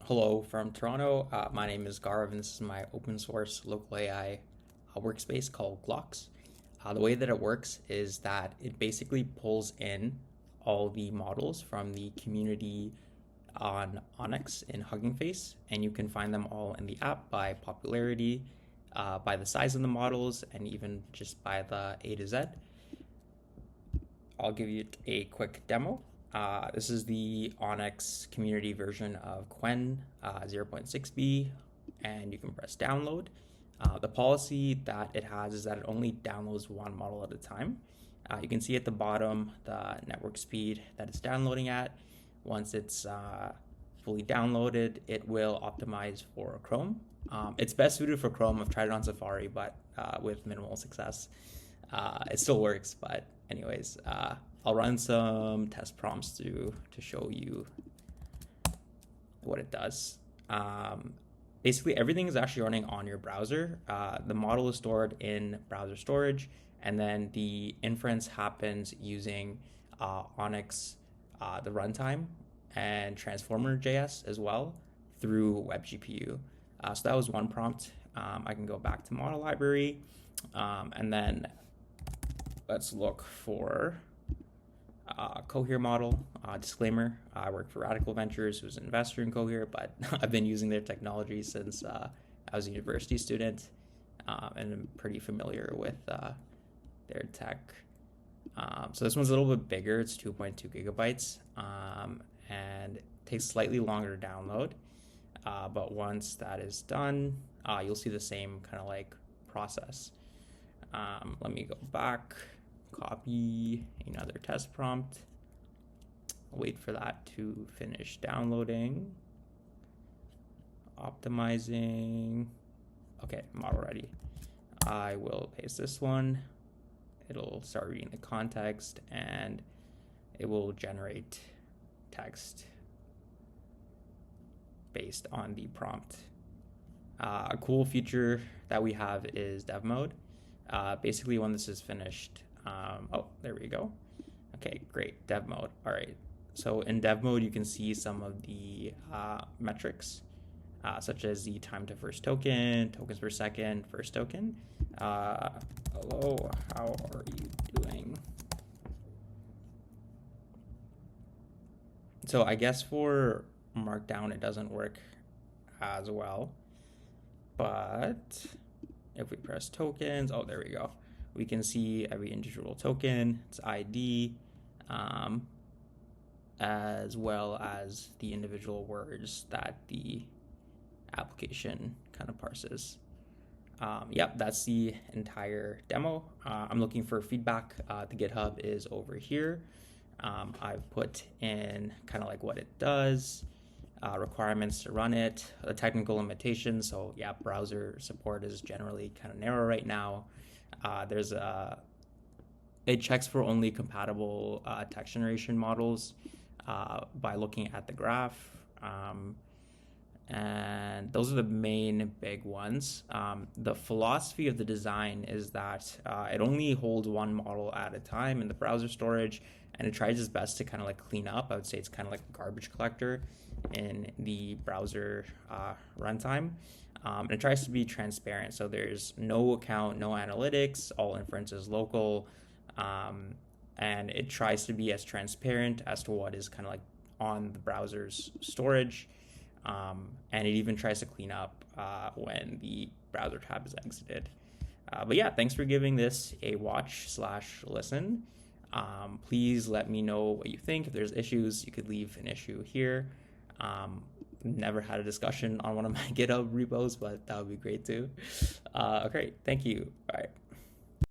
Hello from Toronto. My name is Garv, and this is my open source local AI workspace called Glaux. The way that it works is that it basically pulls in all the models from the community on ONNX in Hugging Face, and you can find them all in the app by popularity, by the size of the models, and even just by the A to Z. I'll give you a quick demo. This is the ONNX community version of Qwen 0.6b, and you can press download. The policy that it has is that it only downloads one model at a time. You can see at the bottom the network speed that it's downloading at. Once it's fully downloaded, it will optimize for Chrome. It's best suited for Chrome. I've tried it on Safari, but with minimal success. It still works, but anyways, I'll run some test prompts to show you what it does. Basically, everything is actually running on your browser. The model is stored in browser storage, and then the inference happens using ONNX, the runtime, and Transformer.js as well through WebGPU. So that was one prompt. I can go back to model library, and then let's look for Cohere model. Disclaimer, I work for Radical Ventures, who's an investor in Cohere, but I've been using their technology since I was a university student, and I'm pretty familiar with their tech. So this one's a little bit bigger. It's 2.2 gigabytes, and it takes slightly longer to download. But once that is done, you'll see the same kind of like process. Let me go back, copy another test prompt, wait for that to finish downloading, optimizing. Okay, model ready. I will paste this one. It'll start reading the context and it will generate text based on the prompt. A cool feature that we have is dev mode. Basically, when this is finished, oh, there we go. Okay, great, dev mode. All right, so in dev mode, you can see some of the metrics, such as the time to first token, tokens per second, first token. Hello, how are you doing? So I guess for Markdown, it doesn't work as well, but if we press tokens, oh, there we go. We can see every individual token, its ID, as well as the individual words that the application kind of parses. Yep, that's the entire demo. I'm looking for feedback. The GitHub is over here. I've put in kind of like what it does, requirements to run it, the technical limitations. So yeah, browser support is generally kind of narrow right now. It checks for only compatible text generation models by looking at the graph. And those are the main big ones. The philosophy of the design is that it only holds one model at a time in the browser storage, and it tries its best to kind of like clean up. I would say it's kind of like a garbage collector in the browser runtime. And it tries to be transparent. So there's no account, no analytics, all inference is local. And it tries to be as transparent as to what is kind of like on the browser's storage. And it even tries to clean up when the browser tab is exited. But yeah, thanks for giving this a watch/listen. Please let me know what you think. If there's issues, you could leave an issue here. Never had a discussion on one of my GitHub repos, but that would be great too. Okay, thank you. Bye.